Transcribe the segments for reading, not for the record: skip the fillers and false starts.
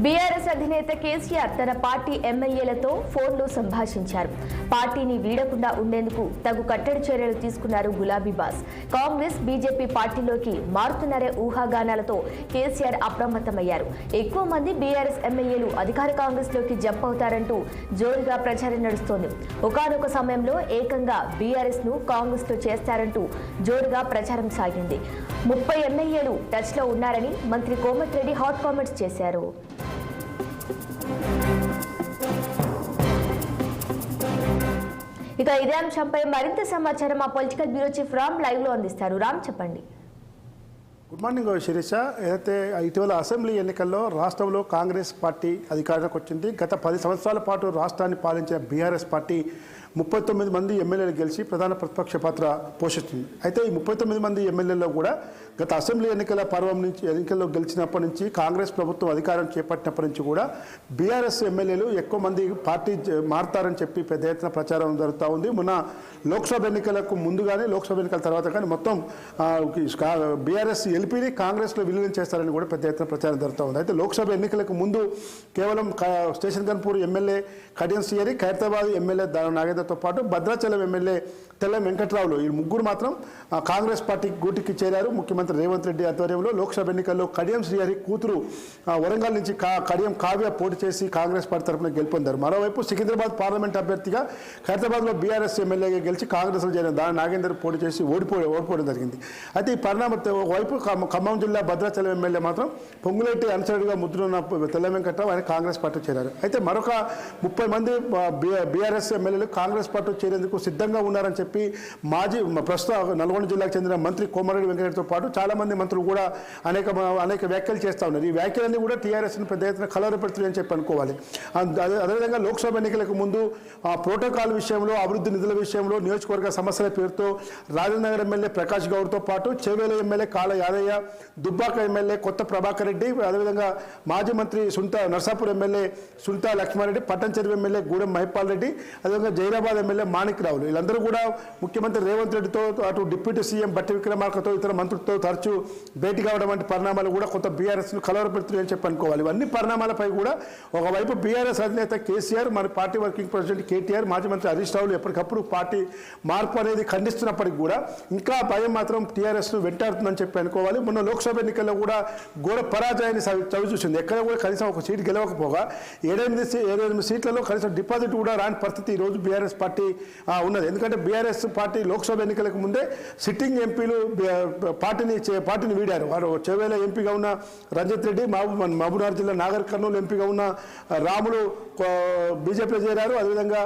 BRS అధినేత కేసీఆర్ తన party ఎమ్మెల్యేలతో ఫోన్లో సంభాషించారు. పార్టీని వీడకుండా ఉండేందుకు తగు కట్టడి చర్యలు తీసుకున్నారు గులాబీ బాస్. కాంగ్రెస్ బీజేపీ పార్టీలోకి మారుతున్నారే ఊహాగానాలతో కేసీఆర్ అప్రమత్తమయ్యారు. ఎక్కువ మంది బీఆర్ఎస్ ఎమ్మెల్యేలు అధికార కాంగ్రెస్ లోకి జంప్ అవుతారంటూ జోరుగా ప్రచారం నడుస్తోంది. ఒకానొక సమయంలో ఏకంగా బీఆర్ఎస్ ను కాంగ్రెస్ లో చేస్తారంటూ జోరుగా ప్రచారం సాగింది. 30 ఎమ్మెల్యేలు టచ్ లో ఉన్నారని మంత్రి కోమటిరెడ్డి హాట్ కామెంట్స్ చేశారు. ఇక ఇదే అంశంపై మరింత సమాచారం మా political bureau chief Ram live లో అందిస్తారు. రామ్, చెప్పండి. Good morning Sirisha. ఏదైతే ఇటీవల అసెంబ్లీ ఎన్నికల్లో రాష్ట్రంలో కాంగ్రెస్ పార్టీ అధికారంలోకి వచ్చింది. గత 10 సంవత్సరాల పాటు రాష్ట్రాన్ని పాలించిన బీఆర్ఎస్ పార్టీ 39 మంది ఎమ్మెల్యేలు గెలిచి ప్రధాన ప్రతిపక్ష పాత్ర పోషిస్తుంది. అయితే ఈ 39 మంది ఎమ్మెల్యేల్లో కూడా గత అసెంబ్లీ ఎన్నికల పర్వం నుంచి ఎన్నికల్లో గెలిచినప్పటి నుంచి కాంగ్రెస్ ప్రభుత్వం అధికారం చేపట్టినప్పటి నుంచి కూడా బీఆర్ఎస్ ఎమ్మెల్యేలు ఎక్కువ మంది పార్టీ మారుతారని చెప్పి పెద్ద ఎత్తున ప్రచారం జరుగుతూ ఉంది. మొన్న లోక్సభ ఎన్నికలకు ముందు కానీ లోక్సభ ఎన్నికల తర్వాత కానీ మొత్తం బీఆర్ఎస్ ఎల్పీని కాంగ్రెస్లో విలీనం చేస్తారని కూడా పెద్ద ఎత్తున ప్రచారం జరుగుతూ ఉంది. అయితే లోక్సభ ఎన్నికలకు ముందు కేవలం station Ghanpur MLA Kadiyam Srihari, Khairatabad MLA నాగేంద్రతో పాటు భద్రాచలం ఎమ్మెల్యే తెల్ల వెంకట్రావులు ఈ ముగ్గురు మాత్రం కాంగ్రెస్ పార్టీ గూటికి చేరారు. ముఖ్యమంత్రి రేవంత్ రెడ్డి ఆధ్వర్యంలో లోక్సభ ఎన్నికల్లో కడియం శ్రీహరి కూతురు వరంగల్ నుంచి కడియం కావ్య పోటీ చేసి కాంగ్రెస్ పార్టీ తరఫున గెలుపొందారు. మరోవైపు సికింద్రాబాద్ పార్లమెంట్ అభ్యర్థిగా ఖైరతాబాద్లో బీఆర్ఎస్ ఎమ్మెల్యేగా గెలిచి కాంగ్రెస్లో చేరిన దాని నాగేందర్ పోటీ చేసి ఓడిపోవడం జరిగింది. అయితే ఈ పరిణామంతో ఒకవైపు ఖమ్మం జిల్లా భద్రాచలం ఎమ్మెల్యే మాత్రం పొంగులేటి అనుచరుడుగా ముద్రున్న తెల్ల వెంకట్రావు ఆయన కాంగ్రెస్ పార్టీ చేరారు. అయితే మరొక 30 మంది బీఆర్ఎస్ ఎమ్మెల్యేలు కాంగ్రెస్ పార్టీ చేరేందుకు సిద్ధంగా ఉన్నారని చెప్పి ప్రస్తుత నల్గొండ జిల్లాకు చెందిన మంత్రి కోమటిరెడ్డి వెంకటరెడ్డితో పాటు చాలా మంది మంత్రులు కూడా అనేక వ్యాఖ్యలు చేస్తూ ఉన్నారు. ఈ వ్యాఖ్యలన్నీ కూడా టీఆర్ఎస్ను పెద్ద ఎత్తున కలవరపెడుతున్నాయని చెప్పి అనుకోవాలి. అదేవిధంగా లోక్సభ ఎన్నికలకు ముందు ప్రోటోకాల్ విషయంలో, అభివృద్ధి నిధుల విషయంలో, నియోజకవర్గ సమస్యల పేరుతో రాజనగర్ ఎమ్మెల్యే ప్రకాష్ గౌడ్తో పాటు చేవేల ఎమ్మెల్యే కాళ యాదయ్య, దుబ్బాక ఎమ్మెల్యే కొత్త ప్రభాకర్ రెడ్డి, అదేవిధంగా మాజీ మంత్రి నర్సాపూర్ ఎమ్మెల్యే సుంతా లక్ష్మారెడ్డి, పట్టణచెరువు ఎమ్మెల్యే గూడెం మహిపాల్ రెడ్డి, అదేవిధంగా జైరాబాద్ ఎమ్మెల్యే మాణిక్ రావులు వీళ్ళందరూ కూడా ముఖ్యమంత్రి రేవంత్ రెడ్డితో అటు డిప్యూటీ సీఎం బట్టి విక్రమార్కతో ఇతర మంత్రులతో తరచూ భేటీ కావడం వంటి పరిణామాలు కూడా కొంత బీఆర్ఎస్ను కలవరపెడుతున్నాయని చెప్పి అనుకోవాలి. ఇవన్నీ పరిణామాలపై కూడా ఒకవైపు బీఆర్ఎస్ అధినేత కేసీఆర్, మన పార్టీ వర్కింగ్ ప్రెసిడెంట్ కేటీఆర్, మాజీ మంత్రి హరీష్ రావులు ఎప్పటికప్పుడు పార్టీ మార్పు అనేది ఖండిస్తున్నప్పటికీ కూడా ఇంకా భయం మాత్రం టీఆర్ఎస్ను వెంటాడుతుందని చెప్పి అనుకోవాలి. మొన్న లోక్సభ ఎన్నికల్లో కూడా ఘోర పరాజయాన్ని చవి చూసింది. ఎక్కడ కూడా కనీసం ఒక సీటు గెలవకపోగా 7-8 సీట్లలో కనీసం డిపాజిట్ కూడా రాని పరిస్థితి ఈరోజు బీఆర్ఎస్ పార్టీ ఉన్నది. ఎందుకంటే బీఆర్ఎస్ పార్టీ లోక్సభ ఎన్నికలకు ముందే సిట్టింగ్ ఎంపీలు పార్టీని వీడారు. వారు చేవేల ఎంపీగా ఉన్న రంజిత్ రెడ్డి, మహబూబ్నగర్ జిల్లా నాగర్ కర్నూలు ఎంపీగా ఉన్న రాములు బీజేపీలో చేరారు. అదేవిధంగా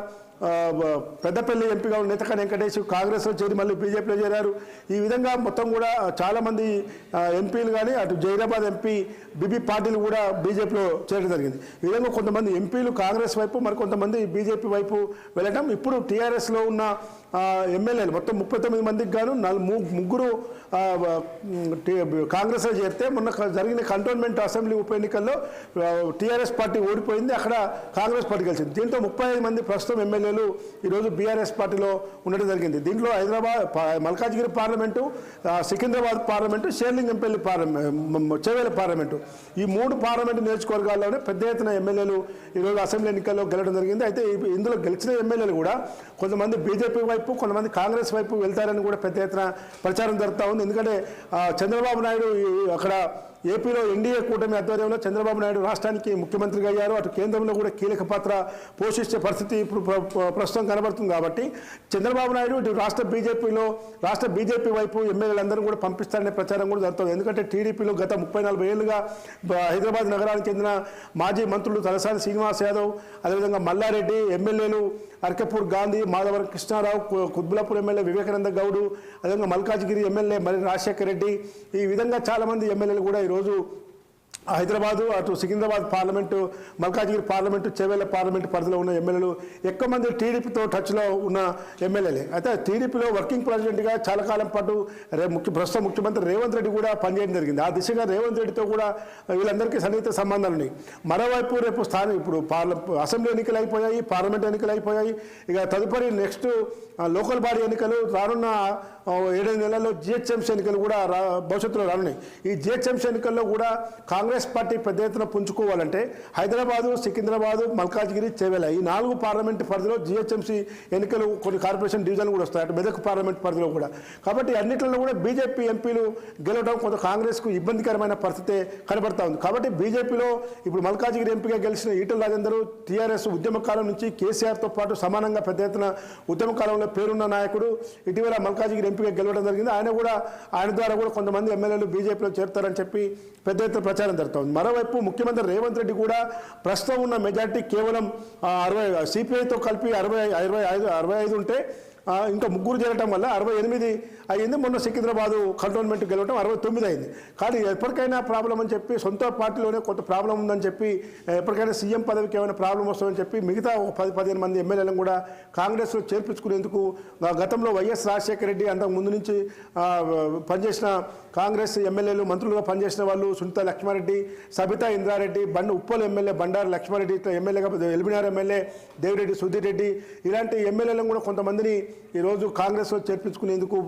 పెద్దపల్లి ఎంపీగా ఉన్న నేతక వెంకటేష్ కాంగ్రెస్లో చేరి మళ్ళీ బీజేపీలో చేరారు. ఈ విధంగా మొత్తం కూడా చాలామంది ఎంపీలు కానీ అటు జైరాబాద్ ఎంపీ బీబీ పార్టీలు కూడా బీజేపీలో చేరడం జరిగింది. ఈ విధంగా కొంతమంది ఎంపీలు కాంగ్రెస్ వైపు, మరికొంతమంది బీజేపీ వైపు వెళ్ళటం, ఇప్పుడు టీఆర్ఎస్లో ఉన్న ఎమ్మెల్యేలు మొత్తం 39 మందికి గాను 3 కాంగ్రెస్లో చేరితే మొన్న జరిగిన కంటోన్మెంట్ అసెంబ్లీ ఉప ఎన్నికల్లో టీఆర్ఎస్ పార్టీ ఓడిపోయింది. అక్కడ కాంగ్రెస్ పార్టీ గెలిచింది. దీంతో 35 మంది ప్రస్తుతం ఎమ్మెల్యేలు ఈరోజు బీఆర్ఎస్ పార్టీలో ఉండడం జరిగింది. దీంట్లో Hyderabad Malkajgiri parliament, Secunderabad parliament, Serilingampally Chevella parliament, ఈ 3 పార్లమెంటు నియోజకవర్గాల్లోనే పెద్ద ఎత్తున ఎమ్మెల్యేలు ఈరోజు అసెంబ్లీ ఎన్నికల్లో గెలవడం జరిగింది. అయితే ఇందులో గెలిచిన ఎమ్మెల్యేలు కూడా కొంతమంది బీజేపీ వైపు, కొంతమంది కాంగ్రెస్ వైపు వెళ్తారని కూడా పెద్ద ఎత్తున ప్రచారం జరుగుతూ ఉంది. ఎందుకంటే చంద్రబాబు నాయుడు అక్కడ ఏపీలో ఎన్డీఏ కూటమి ఆధ్వర్యంలో చంద్రబాబు నాయుడు రాష్ట్రానికి ముఖ్యమంత్రిగా అయ్యారు. అటు కేంద్రంలో కూడా కీలక పాత్ర పోషించే పరిస్థితి ఇప్పుడు ప్రస్తుతం కనబడుతుంది. కాబట్టి చంద్రబాబు నాయుడు ఇటు రాష్ట్ర బీజేపీ వైపు ఎమ్మెల్యేలందరూ కూడా పంపిస్తారనే ప్రచారం కూడా జరుగుతుంది. ఎందుకంటే టీడీపీలో గత 34 ఏళ్లుగా హైదరాబాద్ నగరానికి చెందిన మాజీ మంత్రులు తలసాని శ్రీనివాస్ యాదవ్, అదేవిధంగా మల్లారెడ్డి, ఎమ్మెల్యేలు అర్కపూర్ గాంధీ, మాధవరం కృష్ణారావు, కుత్బులాపూర్ ఎమ్మెల్యే వివేకానంద గౌడ్, అదేవిధంగా మల్కాజ్గిరి ఎమ్మెల్యే మరి రాజశేఖర్ రెడ్డి, ఈ విధంగా చాలామంది ఎమ్మెల్యేలు కూడా ఈరోజు హైదరాబాదు, అటు Secunderabad parliament, Malkajgiri parliament, Chevella parliament పరిధిలో ఉన్న ఎమ్మెల్యేలు ఎక్కువ మంది టీడీపీతో టచ్లో ఉన్న ఎమ్మెల్యేలే. అయితే టీడీపీలో వర్కింగ్ ప్రెసిడెంట్గా చాలా కాలం పాటు ప్రస్తుత ముఖ్యమంత్రి రేవంత్ రెడ్డి కూడా పనిచేయడం జరిగింది. ఆ దిశగా రేవంత్ రెడ్డితో కూడా వీళ్ళందరికీ సన్నిహిత సంబంధాలు ఉన్నాయి. మరోవైపు రేపు ఇప్పుడు అసెంబ్లీ ఎన్నికలు అయిపోయాయి, పార్లమెంట్ ఎన్నికలు అయిపోయాయి. ఇక తదుపరి నెక్స్ట్ లోకల్ బాడీ ఎన్నికలు రానున్న 7 నెలల్లో జిహెచ్ఎంసీ ఎన్నికలు కూడా భవిష్యత్తులో రానున్నాయి. ఈ జిహెచ్ఎంసీ ఎన్నికల్లో కూడా కాంగ్రెస్ పార్టీ పెద్ద ఎత్తున పుంజుకోవాలంటే హైదరాబాదు, సికింద్రాబాదు, మల్కాజ్గిరి, చేవెళ్ళ ఈ 4 పార్లమెంటు పరిధిలో జిహెచ్ఎంసీ ఎన్నికలు, కొన్ని కార్పొరేషన్ డివిజన్లు కూడా వస్తాయి, అటు మెదక్ పార్లమెంట్ పరిధిలో కూడా. కాబట్టి అన్నింటిలో కూడా బీజేపీ ఎంపీలు గెలవడం కొంత కాంగ్రెస్కు ఇబ్బందికరమైన పరిస్థితి కనబడతా ఉంది. కాబట్టి బీజేపీలో ఇప్పుడు మల్కాజ్గిరి ఎంపీగా గెలిచిన ఈటల రాజేందర్ టీఆర్ఎస్ ఉద్యమకాలం నుంచి కేసీఆర్తో పాటు సమానంగా పెద్ద ఎత్తున ఉద్యమకాలంలో పేరున్న నాయకుడు. ఇటీవల మల్కాజ్గిరి ఎంపీగా గెలవడం జరిగింది. ఆయన ద్వారా కూడా కొంతమంది ఎమ్మెల్యేలు బీజేపీలో చేరుతారని చెప్పి పెద్ద ఎత్తున ప్రచారం జరుగుతోంది. మరోవైపు ముఖ్యమంత్రి రేవంత్ రెడ్డి కూడా ప్రస్తుతం ఉన్న మెజార్టీ కేవలం 60, సిపిఐతో కలిపి 65 ఉంటే ఇంకా 3 చేరటం వల్ల 68 అయ్యింది. మొన్న సికింద్రాబాదు కంటోన్మెంట్ గెలవడం 69 అయింది. కానీ ఎప్పటికైనా ప్రాబ్లం అని చెప్పి, సొంత పార్టీలోనే కొంత ప్రాబ్లం ఉందని చెప్పి, ఎప్పటికైనా సీఎం పదవికి ఏమైనా ప్రాబ్లం వస్తుందని చెప్పి మిగతా 10-15 మంది ఎమ్మెల్యేలను కూడా కాంగ్రెస్లో చేర్పించుకునేందుకు గతంలో వైఎస్ రాజశేఖర రెడ్డి అంతకు ముందు నుంచి పనిచేసిన కాంగ్రెస్ ఎమ్మెల్యేలు, మంత్రులుగా పనిచేసిన వాళ్ళు, సునీత లక్ష్మారెడ్డి, సబితా ఇంద్రారెడ్డి, ఉప్పల్ ఎమ్మెల్యే బండారు లక్ష్మారెడ్డి, ఎమ్మెల్యేగా ఎల్బినార్ ఎమ్మెల్యే దేవిరెడ్డి సుధీర్ రెడ్డి, ఇలాంటి ఎమ్మెల్యేలను కూడా కొంతమందిని ఈరోజు కాంగ్రెస్లో చేర్పించుకునేందుకు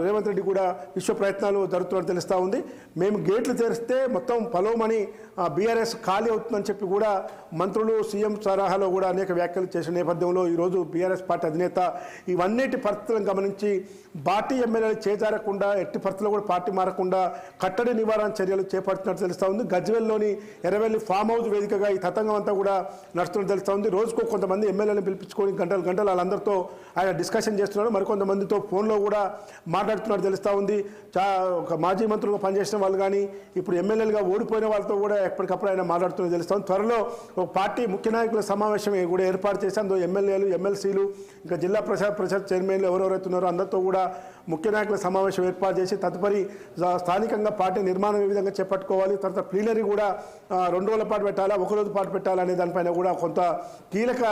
రేవంత్ రెడ్డి కూడా విశ్వ ప్రయత్నాలు జరుగుతున్నట్టు తెలుస్తూ ఉంది. మేము గేట్లు తెరిస్తే మొత్తం పలోమని బీఆర్ఎస్ ఖాళీ అవుతుందని చెప్పి కూడా మంత్రులు సీఎం సలహాలో కూడా అనేక వ్యాఖ్యలు చేసిన నేపథ్యంలో ఈరోజు బీఆర్ఎస్ పార్టీ అధినేత ఇవన్నిటి పరిస్థితులను గమనించి పార్టీ ఎమ్మెల్యేలు చేజారకుండా, ఎట్టి పరిస్థితుల్లో కూడా పార్టీ మారకుండా కట్టడి నివారణ చర్యలు చేపడుతున్నట్టు తెలుస్తూ ఉంది. గజ్వేల్లోని ఎర్రవెల్లి ఫామ్ హౌస్ వేదికగా ఈ తతంగం అంతా కూడా నడుస్తున్నట్టు తెలుస్తూ ఉంది. రోజుకో కొంతమంది ఎమ్మెల్యేలను పిలిపించుకొని గంటలు వాళ్ళందరితో ఆయన డిస్కషన్ చేస్తున్నాడు. మరికొంతమందితో ఫోన్లో కూడా మాట్లాడుతున్నట్టు తెలుస్తూ ఉంది. ఒక మాజీ మంత్రులుగా పనిచేసిన వాళ్ళు కానీ ఇప్పుడు ఎమ్మెల్యేలుగా ఓడిపోయిన వాళ్ళతో కూడా ఎప్పటికప్పుడు ఆయన మాట్లాడుతున్నట్టు తెలుస్తూ ఉంది. త్వరలో ఒక పార్టీ ముఖ్య నాయకుల సమావేశం కూడా ఏర్పాటు చేసి అందులో ఎమ్మెల్యేలు, ఎమ్మెల్సీలు, ఇంకా జిల్లా పరిషత్ చైర్మన్లు ఎవరెవరైతే ఉన్నారో అందరితో కూడా ముఖ్య నాయకుల సమావేశం ఏర్పాటు చేసి తదుపరి స్థానికంగా పార్టీ నిర్మాణం ఏ విధంగా చేపట్టుకోవాలి, తర్వాత ప్లీనరీ కూడా 2 రోజుల పాటు పెట్టాలా, 1 రోజు పాటు పెట్టాలనే దానిపైన కూడా కొంత కీలక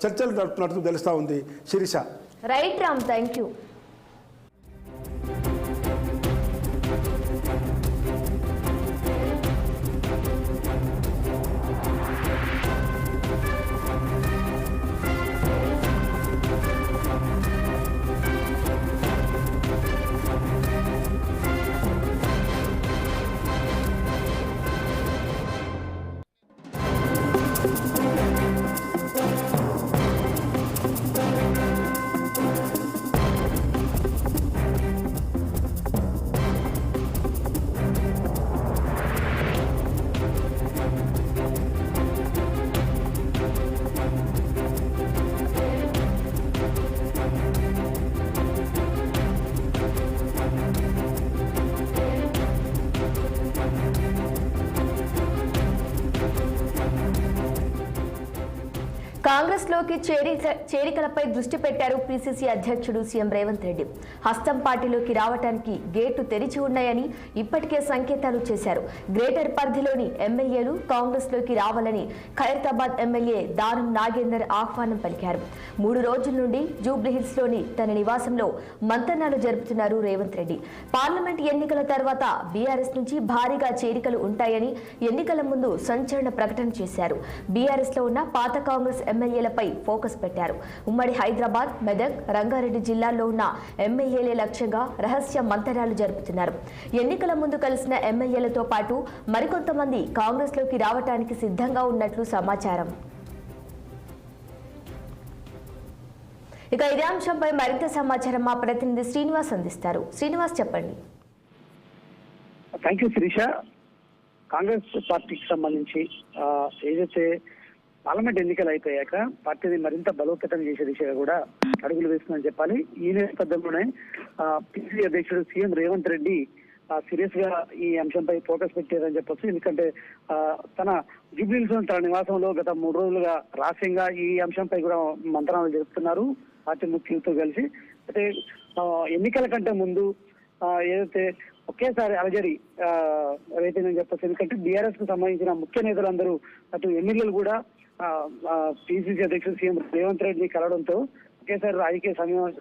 చర్చలు జరుపుతున్నట్టు తెలుస్తూ ఉంది. Sirisha. Right Ram, thank you. కాంగ్రెస్లోకి చేరికలపై దృష్టి పెట్టారు పీసీసీ అధ్యక్షుడు సీఎం రేవంత్ రెడ్డి. హస్తం పార్టీలోకి రావడానికి గేటు తెరిచి ఉన్నాయని ఇప్పటికే సంకేతాలు చేశారు. గ్రేటర్ పరిధిలోని ఎమ్మెల్యేలు కాంగ్రెస్లోకి రావాలని ఖైరతాబాద్ ఎమ్మెల్యే దానం నాగేందర్ ఆహ్వానం పలికారు. 3 రోజుల నుండి జూబ్లీహిల్స్లోని తన నివాసంలో మంతనాలు జరుపుతున్నారు రేవంత్ రెడ్డి. పార్లమెంట్ ఎన్నికల తర్వాత బీఆర్ఎస్ నుంచి భారీగా చేరికలు ఉంటాయని ఎన్నికల ముందు సంచలన ప్రకటన చేశారు. బీఆర్ఎస్లో ఉన్న పాత కాంగ్రెస్ ఎమ్మెల్యేలపై ఫోకస్ పెట్టారు. ఉమ్మడి హైదరాబాద్, మెదక్, రంగారెడ్డి జిల్లాల్లో ఉన్న ఎమ్మెల్యేలే లక్ష్యంగా రహస్య మంతనాలు జరుపుతున్నారు. ఎన్నికల ముందు కలిసిన ఎమ్మెల్యేలతో పాటు మరికొంతమంది కాంగ్రెస్లోకి రావడానికి సిద్ధంగా ఉన్నట్లు సమాచారం. ఇక ఇదే అంశంపై మరింత సమాచారం మా ప్రతినిధి శ్రీనివాస్ అందిస్తారు. శ్రీనివాస్, చెప్పండి. Thank you Sirisha. కాంగ్రెస్ పార్టీకి సంబంధించి ఏదైతే పార్లమెంట్ ఎన్నికలు అయిపోయాక పార్టీని మరింత బలోపేతం చేసే దిశగా కూడా అడుగులు వేస్తుందని చెప్పాలి. ఈ నేపథ్యంలోనే పిసిసి అధ్యక్షుడు సీఎం రేవంత్ రెడ్డి సీరియస్ గా ఈ అంశంపై ఫోకస్ పెట్టారని చెప్పొచ్చు. ఎందుకంటే తన జూబ్లీహిల్స్ తన నివాసంలో గత 3 రోజులుగా రహస్యంగా ఈ అంశంపై కూడా మంత్రాలు జరుపుతున్నారు పార్టీ ముఖ్యులతో కలిసి. అయితే ఎన్నికల కంటే ముందు ఏదైతే ఒకేసారి అలజడి రైతుందని చెప్పొచ్చు. ఎందుకంటే బీఆర్ఎస్ కు సంబంధించిన ముఖ్య నేతలందరూ అటు ఎమ్మెల్యేలు కూడా పిసిసి అధ్యక్షుడు సీఎం రేవంత్ రెడ్డిని కలవడంతో ఒకేసారి రాజకీయ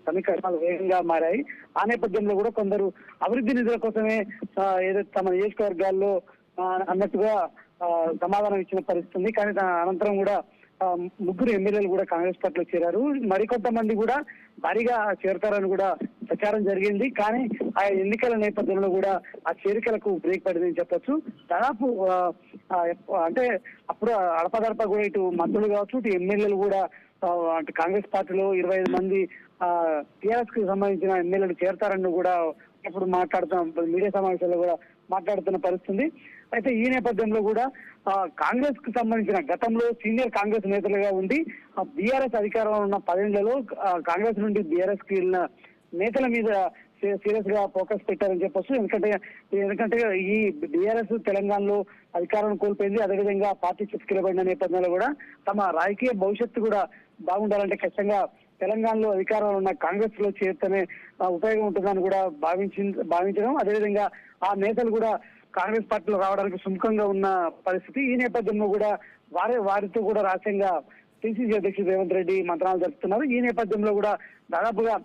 సమీకరణాలు వేగంగా మారాయి. ఆ నేపథ్యంలో కూడా కొందరు అభివృద్ధి నిధుల కోసమే ఏదైతే తమ నియోజకవర్గాల్లో అన్నట్టుగా సమాధానం ఇచ్చిన పరిస్థితి ఉంది. కానీ దాని అనంతరం కూడా ముగ్గురు ఎమ్మెల్యేలు కూడా కాంగ్రెస్ పార్టీలో చేరారు. మరికొంతమంది కూడా భారీగా చేరతారని కూడా ప్రచారం జరిగింది. కానీ ఆ ఎన్నికల నేపథ్యంలో కూడా ఆ చేరికలకు బ్రేక్ పడిందని చెప్పొచ్చు. దాదాపు అంటే అప్పుడు అడపదడప కూడా ఇటు మంత్రులు కావచ్చు, ఇటు ఎమ్మెల్యేలు కూడా అంటే కాంగ్రెస్ పార్టీలో 25 మంది టీఆర్ఎస్ కి సంబంధించిన ఎమ్మెల్యేలు చేరతారని కూడా ఇప్పుడు మాట్లాడుతున్న మీడియా సమావేశాల్లో కూడా మాట్లాడుతున్న పరిస్థితి. అయితే ఈ నేపథ్యంలో కూడా కాంగ్రెస్ కు సంబంధించిన గతంలో సీనియర్ కాంగ్రెస్ నేతలుగా ఉండి బీఆర్ఎస్ అధికారంలో ఉన్న 10 ఏళ్లలో కాంగ్రెస్ నుండి బీఆర్ఎస్ కి వెళ్ళిన నేతల మీద సీరియస్ గా ఫోకస్ పెట్టారని చెప్పొచ్చు. ఎందుకంటే ఈ బీఆర్ఎస్ తెలంగాణలో అధికారం కోల్పోయింది. అదేవిధంగా పార్టీ చిత్కిలబడిన నేపథ్యంలో కూడా తమ రాజకీయ భవిష్యత్తు కూడా బాగుండాలంటే ఖచ్చితంగా తెలంగాణలో అధికారంలో ఉన్న కాంగ్రెస్ లో చేరితేనే ఉపయోగం ఉంటుందని కూడా భావించడం, అదేవిధంగా ఆ నేతలు కూడా కాంగ్రెస్ పార్టీలో రావడానికి సుముఖంగా ఉన్న పరిస్థితి. ఈ నేపథ్యంలో కూడా వారితో కూడా రహస్యంగా పిసిసి అధ్యక్షుడు రేవంత్ రెడ్డి మంత్రాలు జరుపుతున్నారు. ఈ నేపథ్యంలో కూడా దాదాపుగా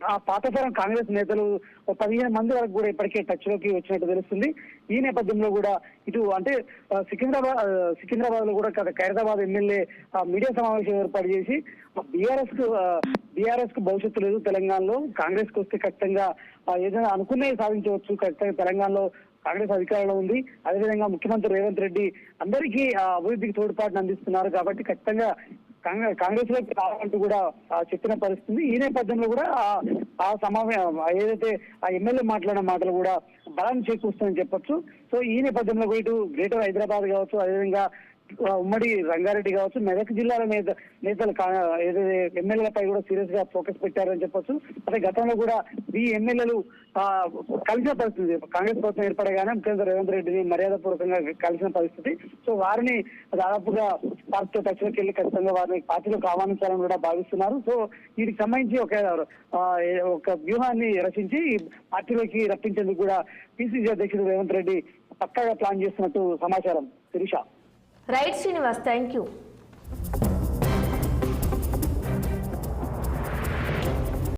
ఆ పాతతరం కాంగ్రెస్ నేతలు 15 మంది వరకు కూడా ఇప్పటికే టచ్ లోకి వచ్చినట్టు తెలుస్తుంది. ఈ నేపథ్యంలో కూడా ఇటు అంటే సికింద్రాబాద్ లో కూడా ఖైరతాబాద్ ఎమ్మెల్యే మీడియా సమావేశం ఏర్పాటు చేసి బీఆర్ఎస్ కు భవిష్యత్తు లేదు తెలంగాణలో, కాంగ్రెస్ కు వస్తే ఖచ్చితంగా ఏదైనా అనుకున్నవి సాధించవచ్చు, ఖచ్చితంగా తెలంగాణలో కాంగ్రెస్ అధికారంలో ఉంది, అదేవిధంగా ముఖ్యమంత్రి రేవంత్ రెడ్డి అందరికీ అభివృద్ధికి తోడ్పాటును అందిస్తున్నారు కాబట్టి ఖచ్చితంగా కాంగ్రెస్ లోకి రావాలంటూ కూడా చెప్పిన పరిస్థితి. ఈ నేపథ్యంలో కూడా ఆ సమావేశం ఏదైతే ఆ ఎమ్మెల్యే మాట్లాడిన మాటలు కూడా బలాన్ని చేకూరుస్తాయని చెప్పొచ్చు. సో ఈ నేపథ్యంలో ఇటు గ్రేటర్ హైదరాబాద్ కావచ్చు, అదేవిధంగా ఉమ్మడి రంగారెడ్డి కావచ్చు, మెదక్ జిల్లాల నేతలు ఏదైతే ఎమ్మెల్యేలపై కూడా సీరియస్ గా ఫోకస్ పెట్టారని చెప్పొచ్చు. అదే గతంలో కూడా ఈ ఎమ్మెల్యేలు కలిసిన పరిస్థితి, కాంగ్రెస్ ప్రభుత్వం ఏర్పడగానే ముఖ్యమంత్రి రేవంత్ రెడ్డిని మర్యాద పూర్వకంగా కలిసిన పరిస్థితి. సో వారిని దాదాపుగా పార్టీతో టచ్లోకి వెళ్ళి ఖచ్చితంగా వారిని పార్టీలోకి ఆహ్వానించాలని కూడా భావిస్తున్నారు. సో వీటికి సంబంధించి ఒక వ్యూహాన్ని రచించి పార్టీలోకి రప్పించేందుకు కూడా పిసిసి అధ్యక్షుడు రేవంత్ రెడ్డి పక్కాగా ప్లాన్ చేస్తున్నట్టు సమాచారం. Sirisha. Right Srinivas, thank you.